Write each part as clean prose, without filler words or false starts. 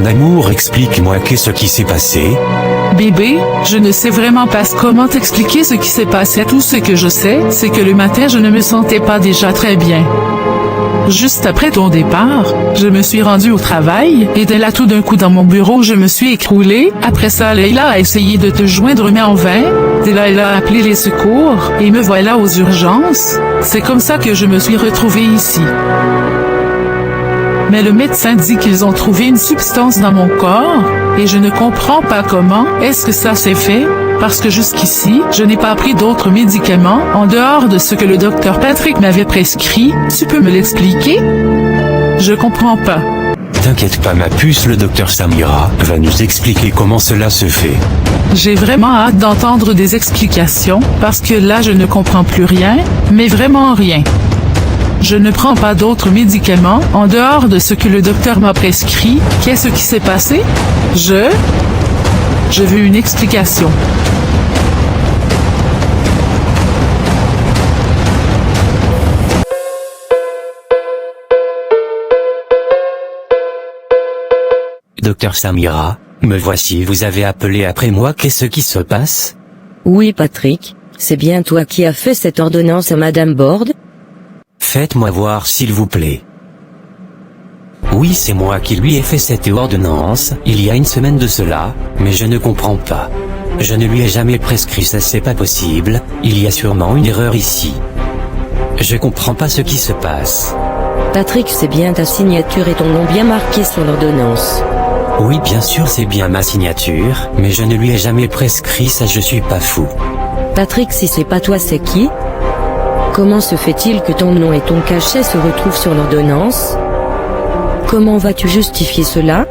amour, explique-moi qu'est-ce qui s'est passé. Bébé, je ne sais vraiment pas comment t'expliquer ce qui s'est passé. Tout ce que je sais, c'est que le matin je ne me sentais pas déjà très bien. Juste après ton départ, je me suis rendue au travail, et de là tout d'un coup dans mon bureau je me suis écroulée. Après ça Leila a essayé de te joindre mais en vain. De là elle a appelé les secours, et me voilà aux urgences. C'est comme ça que je me suis retrouvée ici. Mais le médecin dit qu'ils ont trouvé une substance dans mon corps, et je ne comprends pas comment est-ce que ça s'est fait. Parce que jusqu'ici, je n'ai pas pris d'autres médicaments, en dehors de ce que le docteur Patrick m'avait prescrit. Tu peux me l'expliquer? Je comprends pas. T'inquiète pas ma puce, le docteur Samira va nous expliquer comment cela se fait. J'ai vraiment hâte d'entendre des explications, parce que là je ne comprends plus rien, mais vraiment rien. Je ne prends pas d'autres médicaments, en dehors de ce que le docteur m'a prescrit. Qu'est-ce qui s'est passé? Je veux une explication. Docteur Samira, me voici, vous avez appelé après moi, qu'est-ce qui se passe? Oui Patrick, c'est bien toi qui as fait cette ordonnance à Madame Borde? Faites-moi voir s'il vous plaît. Oui, c'est moi qui lui ai fait cette ordonnance, il y a une semaine de cela, mais je ne comprends pas. Je ne lui ai jamais prescrit ça, c'est pas possible, il y a sûrement une erreur ici. Je comprends pas ce qui se passe. Patrick, c'est bien ta signature et ton nom bien marqué sur l'ordonnance. Oui, bien sûr, c'est bien ma signature, mais je ne lui ai jamais prescrit ça, je suis pas fou. Patrick, si c'est pas toi, c'est qui? Comment se fait-il que ton nom et ton cachet se retrouvent sur l'ordonnance? Comment vas-tu justifier cela?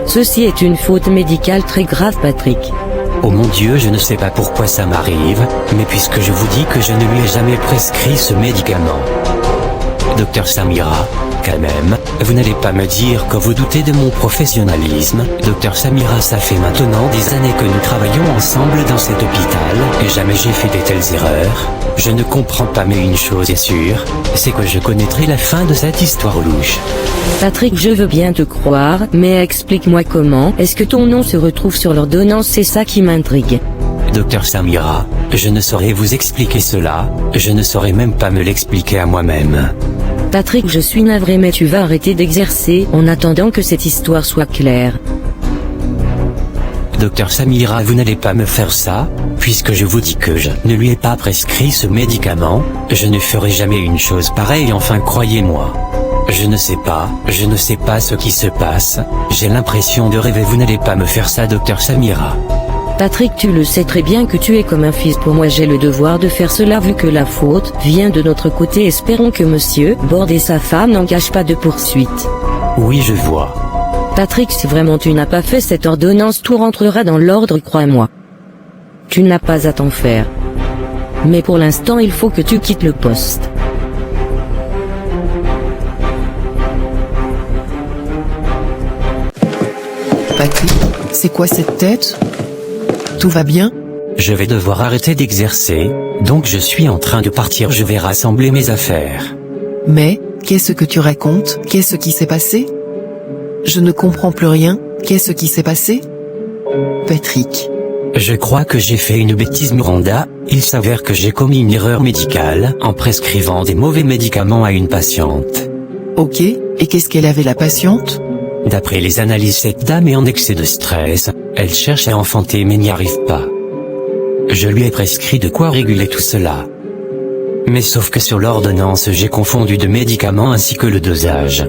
Ceci est une faute médicale très grave, Patrick. Oh mon Dieu, je ne sais pas pourquoi ça m'arrive, mais puisque je vous dis que je ne lui ai jamais prescrit ce médicament. Docteur Samira, quand même, vous n'allez pas me dire que vous doutez de mon professionnalisme. Docteur Samira, ça fait maintenant des années que nous travaillons ensemble dans cet hôpital, et jamais j'ai fait de telles erreurs. Je ne comprends pas, mais une chose est sûre, c'est que je connaîtrai la fin de cette histoire louche. Patrick, je veux bien te croire, mais explique-moi comment est-ce que ton nom se retrouve sur l'ordonnance, c'est ça qui m'intrigue. Docteur Samira, je ne saurais vous expliquer cela, je ne saurais même pas me l'expliquer à moi-même. Patrick, je suis navré, mais tu vas arrêter d'exercer en attendant que cette histoire soit claire. Docteur Samira, vous n'allez pas me faire ça, puisque je vous dis que je ne lui ai pas prescrit ce médicament, je ne ferai jamais une chose pareille, enfin croyez-moi. Je ne sais pas ce qui se passe, j'ai l'impression de rêver, vous n'allez pas me faire ça, docteur Samira. Patrick, tu le sais très bien que tu es comme un fils pour moi, j'ai le devoir de faire cela vu que la faute vient de notre côté. Espérons que monsieur Borde et sa femme n'engagent pas de poursuite. Oui, je vois. Patrick, si vraiment tu n'as pas fait cette ordonnance, tout rentrera dans l'ordre, crois-moi. Tu n'as pas à t'en faire. Mais pour l'instant, il faut que tu quittes le poste. Patrick, c'est quoi cette tête? Tout va bien? Je vais devoir arrêter d'exercer, donc je suis en train de partir, je vais rassembler mes affaires. Mais, qu'est-ce que tu racontes? Qu'est-ce qui s'est passé? Je ne comprends plus rien, qu'est-ce qui s'est passé? Patrick. Je crois que j'ai fait une bêtise, Miranda, il s'avère que j'ai commis une erreur médicale en prescrivant des mauvais médicaments à une patiente. Ok, et qu'est-ce qu'elle avait la patiente? D'après les analyses, cette dame est en excès de stress, elle cherche à enfanter mais n'y arrive pas. Je lui ai prescrit de quoi réguler tout cela. Mais sauf que sur l'ordonnance j'ai confondu de médicaments ainsi que le dosage.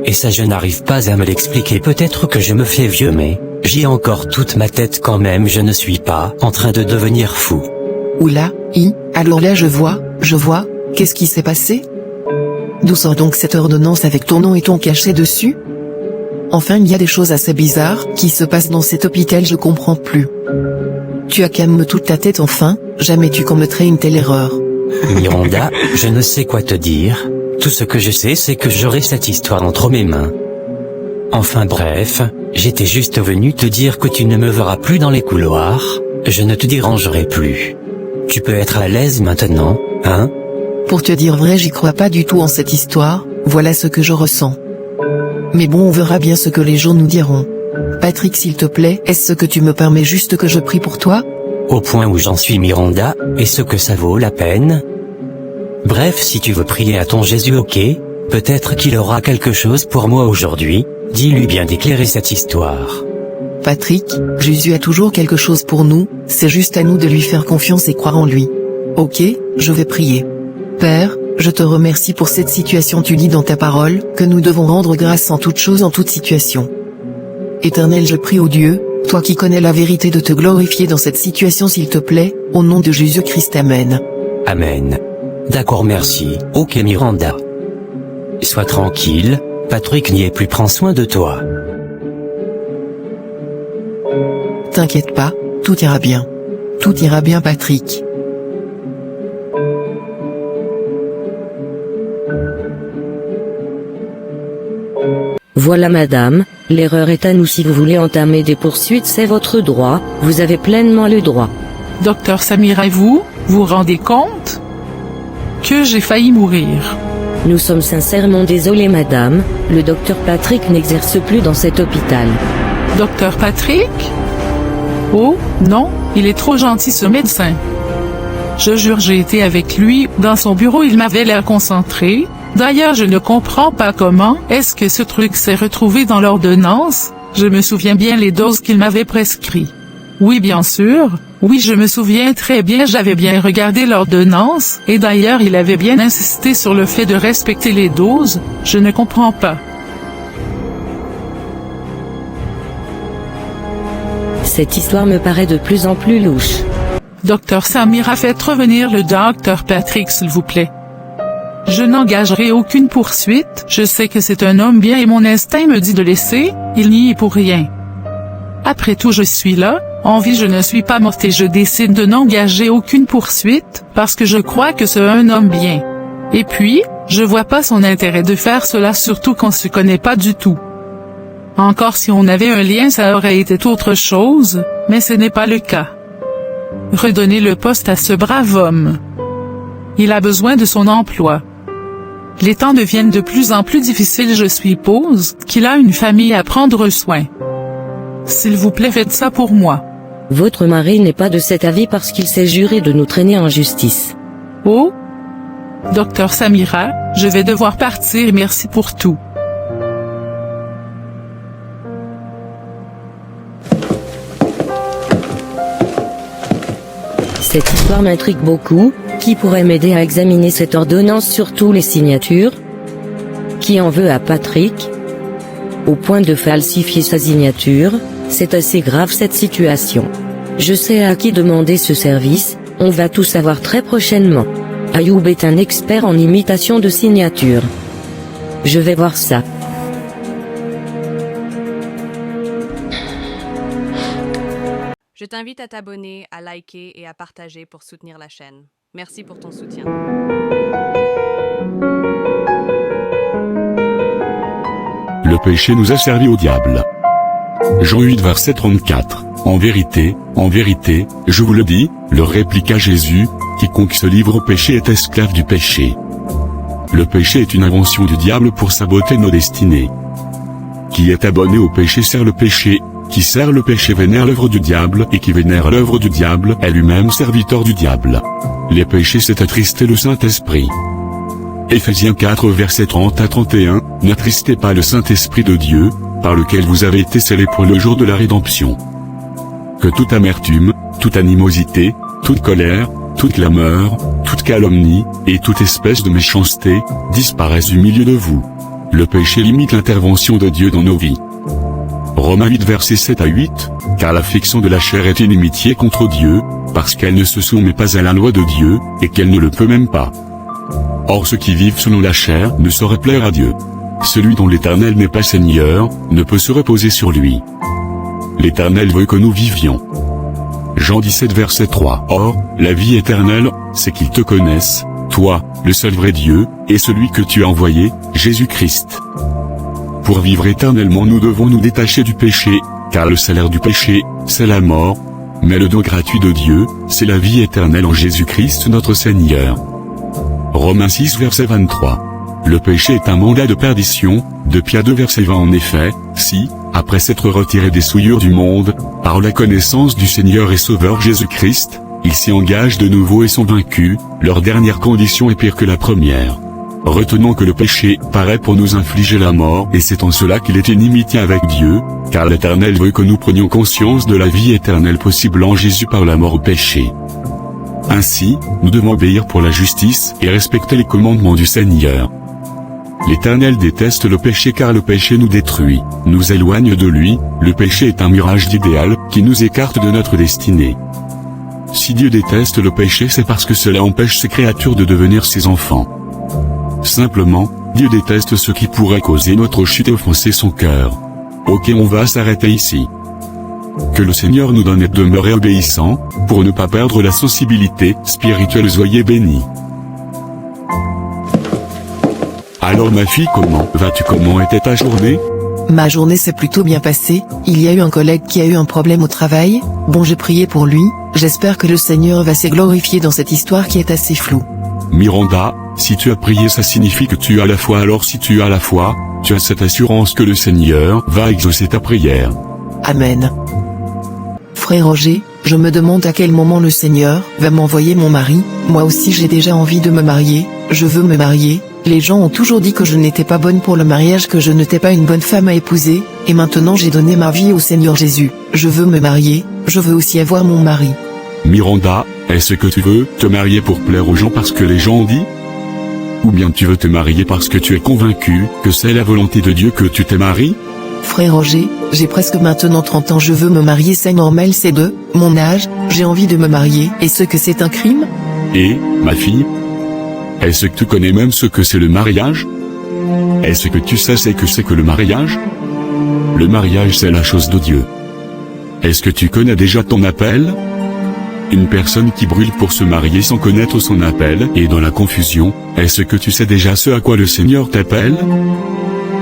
Et ça je n'arrive pas à me l'expliquer, peut-être que je me fais vieux mais, j'y ai encore toute ma tête quand même, je ne suis pas en train de devenir fou. Oula, alors là je vois, qu'est-ce qui s'est passé? D'où sort donc cette ordonnance avec ton nom et ton cachet dessus? Enfin, il y a des choses assez bizarres qui se passent dans cet hôpital, je comprends plus. Tu as calme toute ta tête enfin, jamais tu commettrais une telle erreur. Miranda, je ne sais quoi te dire, tout ce que je sais c'est que j'aurai cette histoire entre mes mains. Enfin bref, j'étais juste venu te dire que tu ne me verras plus dans les couloirs, je ne te dérangerai plus. Tu peux être à l'aise maintenant, hein? Pour te dire vrai, j'y crois pas du tout en cette histoire, voilà ce que je ressens. Mais bon, on verra bien ce que les gens nous diront. Patrick, s'il te plaît, est-ce que tu me permets juste que je prie pour toi? Au point où j'en suis, Miranda, est-ce que ça vaut la peine? Bref, si tu veux prier à ton Jésus, ok, peut-être qu'il aura quelque chose pour moi aujourd'hui, dis-lui bien d'éclairer cette histoire. Patrick, Jésus a toujours quelque chose pour nous, c'est juste à nous de lui faire confiance et croire en lui. Ok, je vais prier. Père, je te remercie pour cette situation. Tu dis dans ta parole que nous devons rendre grâce en toutes choses, en toute situation. Éternel, je prie au Dieu, toi qui connais la vérité, de te glorifier dans cette situation, s'il te plaît, au nom de Jésus-Christ, amen. Amen. D'accord, merci. Ok, Miranda. Sois tranquille, Patrick n'y est plus, prends soin de toi. T'inquiète pas, tout ira bien. Tout ira bien, Patrick. Voilà madame, l'erreur est à nous. Si vous voulez entamer des poursuites, c'est votre droit, vous avez pleinement le droit. Docteur Samira, et vous rendez compte que j'ai failli mourir? Nous sommes sincèrement désolés madame, le docteur Patrick n'exerce plus dans cet hôpital. Docteur Patrick? Oh, non, il est trop gentil ce médecin. Je jure, j'ai été avec lui, dans son bureau, il m'avait l'air concentré. D'ailleurs, je ne comprends pas comment est-ce que ce truc s'est retrouvé dans l'ordonnance. Je me souviens bien les doses qu'il m'avait prescrites. Oui, bien sûr. Oui, je me souviens très bien, j'avais bien regardé l'ordonnance, et d'ailleurs il avait bien insisté sur le fait de respecter les doses. Je ne comprends pas. Cette histoire me paraît de plus en plus louche. Docteur Samira, faites revenir le docteur Patrick, s'il vous plaît. Je n'engagerai aucune poursuite, je sais que c'est un homme bien et mon instinct me dit de laisser, il n'y est pour rien. Après tout, je suis là, en vie, je ne suis pas morte et je décide de n'engager aucune poursuite, parce que je crois que c'est un homme bien. Et puis, je vois pas son intérêt de faire cela, surtout qu'on se connaît pas du tout. Encore si on avait un lien, ça aurait été autre chose, mais ce n'est pas le cas. Redonnez le poste à ce brave homme. Il a besoin de son emploi. Les temps deviennent de plus en plus difficiles, je suppose qu'il a une famille à prendre soin. S'il vous plaît, faites ça pour moi. Votre mari n'est pas de cet avis parce qu'il s'est juré de nous traîner en justice. Oh? Docteur Samira, je vais devoir partir, merci pour tout. Cette histoire m'intrigue beaucoup. Qui pourrait m'aider à examiner cette ordonnance, surtout les signatures? Qui en veut à Patrick? Au point de falsifier sa signature, c'est assez grave cette situation. Je sais à qui demander ce service, on va tout savoir très prochainement. Ayoub est un expert en imitation de signature. Je vais voir ça. Je t'invite à t'abonner, à liker et à partager pour soutenir la chaîne. Merci pour ton soutien. Le péché nous a servi au diable. Jean 8 verset 34. En vérité, je vous le dis, leur répliqua Jésus, quiconque se livre au péché est esclave du péché. Le péché est une invention du diable pour saboter nos destinées. Qui est abonné au péché sert le péché, qui sert le péché vénère l'œuvre du diable, et qui vénère l'œuvre du diable est lui-même serviteur du diable. Les péchés c'est attrister le Saint-Esprit. Éphésiens 4 versets 30 à 31, n'attristez pas le Saint-Esprit de Dieu, par lequel vous avez été scellés pour le jour de la rédemption. Que toute amertume, toute animosité, toute colère, toute clameur, toute calomnie, et toute espèce de méchanceté, disparaissent du milieu de vous. Le péché limite l'intervention de Dieu dans nos vies. Romains 8 versets 7 à 8, car l'affection de la chair est inimitié contre Dieu, parce qu'elle ne se soumet pas à la loi de Dieu, et qu'elle ne le peut même pas. Or ceux qui vivent selon la chair ne sauraient plaire à Dieu. Celui dont l'Éternel n'est pas Seigneur, ne peut se reposer sur lui. L'Éternel veut que nous vivions. Jean 17 verset 3. Or, la vie éternelle, c'est qu'ils te connaissent, toi, le seul vrai Dieu, et celui que tu as envoyé, Jésus-Christ. Pour vivre éternellement nous devons nous détacher du péché, car le salaire du péché, c'est la mort, mais le don gratuit de Dieu, c'est la vie éternelle en Jésus-Christ notre Seigneur. Romains 6 verset 23. Le péché est un mandat de perdition, de Pierre 2 verset 20 en effet, si, après s'être retiré des souillures du monde, par la connaissance du Seigneur et Sauveur Jésus-Christ, ils s'y engagent de nouveau et sont vaincus, leur dernière condition est pire que la première. Retenons que le péché paraît pour nous infliger la mort et c'est en cela qu'il est inimitié avec Dieu, car l'Éternel veut que nous prenions conscience de la vie éternelle possible en Jésus par la mort au péché. Ainsi, nous devons obéir pour la justice et respecter les commandements du Seigneur. L'Éternel déteste le péché car le péché nous détruit, nous éloigne de lui, le péché est un mirage d'idéal qui nous écarte de notre destinée. Si Dieu déteste le péché c'est parce que cela empêche ses créatures de devenir ses enfants. Simplement, Dieu déteste ce qui pourrait causer notre chute et offenser son cœur. Ok, on va s'arrêter ici. Que le Seigneur nous donne de demeurer obéissants, pour ne pas perdre la sensibilité spirituelle. Soyez bénis. Alors ma fille, comment vas-tu? Comment était ta journée? Ma journée s'est plutôt bien passée, il y a eu un collègue qui a eu un problème au travail, bon j'ai prié pour lui, j'espère que le Seigneur va se glorifier dans cette histoire qui est assez floue. Miranda, si tu as prié ça signifie que tu as la foi, alors si tu as la foi, tu as cette assurance que le Seigneur va exaucer ta prière. Amen. Frère Roger, je me demande à quel moment le Seigneur va m'envoyer mon mari, moi aussi j'ai déjà envie de me marier, je veux me marier. Les gens ont toujours dit que je n'étais pas bonne pour le mariage, que je n'étais pas une bonne femme à épouser, et maintenant j'ai donné ma vie au Seigneur Jésus. Je veux me marier, je veux aussi avoir mon mari. Miranda, est-ce que tu veux te marier pour plaire aux gens parce que les gens ont dit? Ou bien tu veux te marier parce que tu es convaincu que c'est la volonté de Dieu que tu te maries? Frère Roger, j'ai presque maintenant 30 ans, je veux me marier, c'est normal, c'est de mon âge, j'ai envie de me marier. Est-ce que c'est un crime? Et, ma fille? Est-ce que tu connais même ce que c'est le mariage? Est-ce que tu sais ce que c'est que le mariage? Le mariage c'est la chose de Dieu. Est-ce que tu connais déjà ton appel? Une personne qui brûle pour se marier sans connaître son appel est dans la confusion. Est-ce que tu sais déjà ce à quoi le Seigneur t'appelle?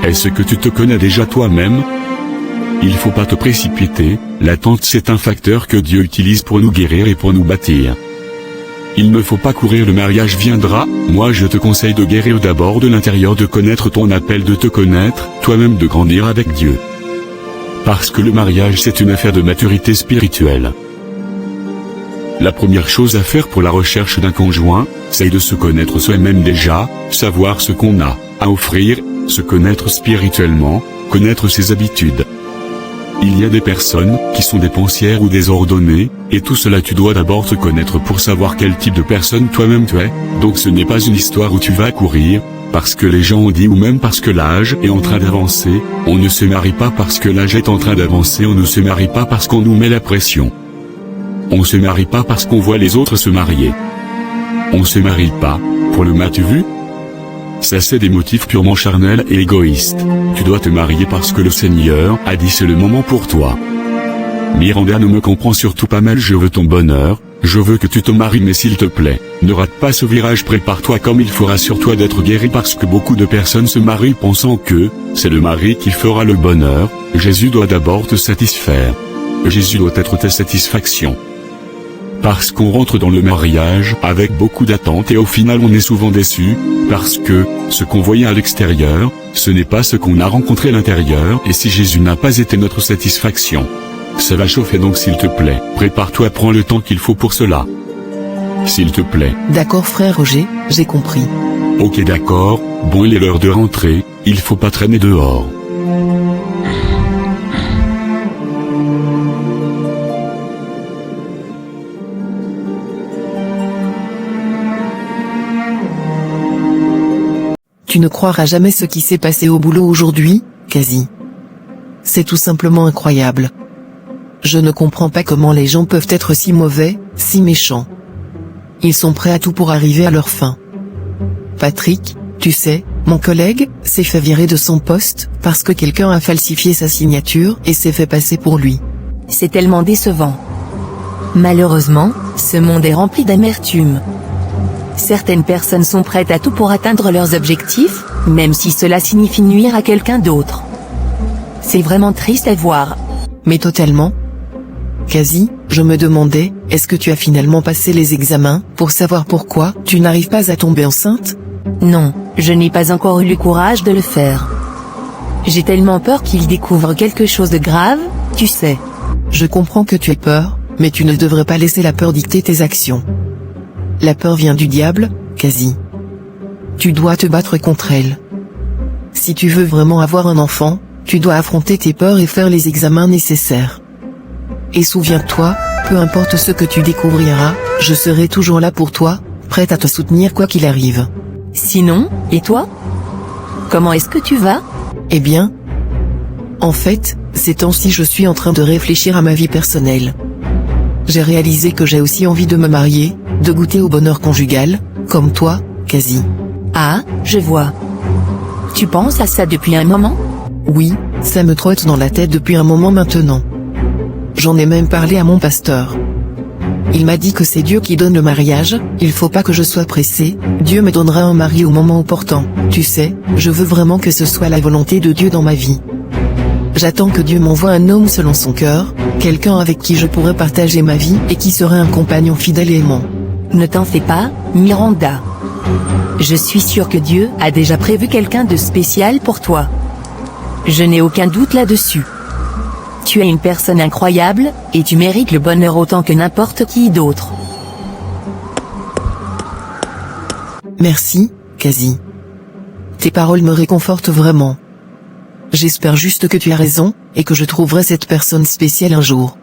Est-ce que tu te connais déjà toi-même? Il faut pas te précipiter, l'attente c'est un facteur que Dieu utilise pour nous guérir et pour nous bâtir. Il ne faut pas courir, le mariage viendra, moi je te conseille de guérir d'abord de l'intérieur, de connaître ton appel, de te connaître, toi-même de grandir avec Dieu. Parce que le mariage c'est une affaire de maturité spirituelle. La première chose à faire pour la recherche d'un conjoint, c'est de se connaître soi-même déjà, savoir ce qu'on a à offrir, se connaître spirituellement, connaître ses habitudes. Il y a des personnes qui sont dépensières ou désordonnées, et tout cela tu dois d'abord te connaître pour savoir quel type de personne toi-même tu es, donc ce n'est pas une histoire où tu vas courir, parce que les gens ont dit ou même parce que l'âge est en train d'avancer, on ne se marie pas parce que l'âge est en train d'avancer, on ne se marie pas parce qu'on nous met la pression. On se marie pas parce qu'on voit les autres se marier. On se marie pas, pour le m'as-tu vu? Ça c'est des motifs purement charnels et égoïstes. Tu dois te marier parce que le Seigneur a dit c'est le moment pour toi. Miranda ne me comprend surtout pas mal, je veux ton bonheur, je veux que tu te maries mais s'il te plaît, ne rate pas ce virage, prépare-toi comme il faut, rassure-toi d'être guéri parce que beaucoup de personnes se marient pensant que c'est le mari qui fera le bonheur. Jésus doit d'abord te satisfaire. Jésus doit être ta satisfaction. Parce qu'on rentre dans le mariage avec beaucoup d'attentes et au final on est souvent déçu, parce que, ce qu'on voyait à l'extérieur, ce n'est pas ce qu'on a rencontré à l'intérieur, et si Jésus n'a pas été notre satisfaction, ça va chauffer, donc s'il te plaît, prépare-toi, prends le temps qu'il faut pour cela. S'il te plaît. D'accord frère Roger, j'ai compris. Ok d'accord, bon il est l'heure de rentrer, il faut pas traîner dehors. Tu ne croiras jamais ce qui s'est passé au boulot aujourd'hui, quasi. C'est tout simplement incroyable. Je ne comprends pas comment les gens peuvent être si mauvais, si méchants. Ils sont prêts à tout pour arriver à leur fin. Patrick, tu sais, mon collègue, s'est fait virer de son poste, parce que quelqu'un a falsifié sa signature et s'est fait passer pour lui. C'est tellement décevant. Malheureusement, ce monde est rempli d'amertume. Certaines personnes sont prêtes à tout pour atteindre leurs objectifs, même si cela signifie nuire à quelqu'un d'autre. C'est vraiment triste à voir. Mais totalement. Quasi, je me demandais, est-ce que tu as finalement passé les examens, pour savoir pourquoi tu n'arrives pas à tomber enceinte? Non, je n'ai pas encore eu le courage de le faire. J'ai tellement peur qu'il découvre quelque chose de grave, tu sais. Je comprends que tu aies peur, mais tu ne devrais pas laisser la peur dicter tes actions. La peur vient du diable, Cassie. Tu dois te battre contre elle. Si tu veux vraiment avoir un enfant, tu dois affronter tes peurs et faire les examens nécessaires. Et souviens-toi, peu importe ce que tu découvriras, je serai toujours là pour toi, prête à te soutenir quoi qu'il arrive. Sinon, et toi? Comment est-ce que tu vas? Eh bien, en fait, ces temps-ci je suis en train de réfléchir à ma vie personnelle. J'ai réalisé que j'ai aussi envie de me marier, de goûter au bonheur conjugal, comme toi, Cassie. Ah, je vois. Tu penses à ça depuis un moment? Oui, ça me trotte dans la tête depuis un moment maintenant. J'en ai même parlé à mon pasteur. Il m'a dit que c'est Dieu qui donne le mariage, il faut pas que je sois pressé, Dieu me donnera un mari au moment opportun. Tu sais, je veux vraiment que ce soit la volonté de Dieu dans ma vie. J'attends que Dieu m'envoie un homme selon son cœur, quelqu'un avec qui je pourrais partager ma vie et qui serait un compagnon fidèle et aimant. Ne t'en fais pas, Miranda. Je suis sûre que Dieu a déjà prévu quelqu'un de spécial pour toi. Je n'ai aucun doute là-dessus. Tu es une personne incroyable, et tu mérites le bonheur autant que n'importe qui d'autre. Merci, Cassie. Tes paroles me réconfortent vraiment. J'espère juste que tu as raison, et que je trouverai cette personne spéciale un jour.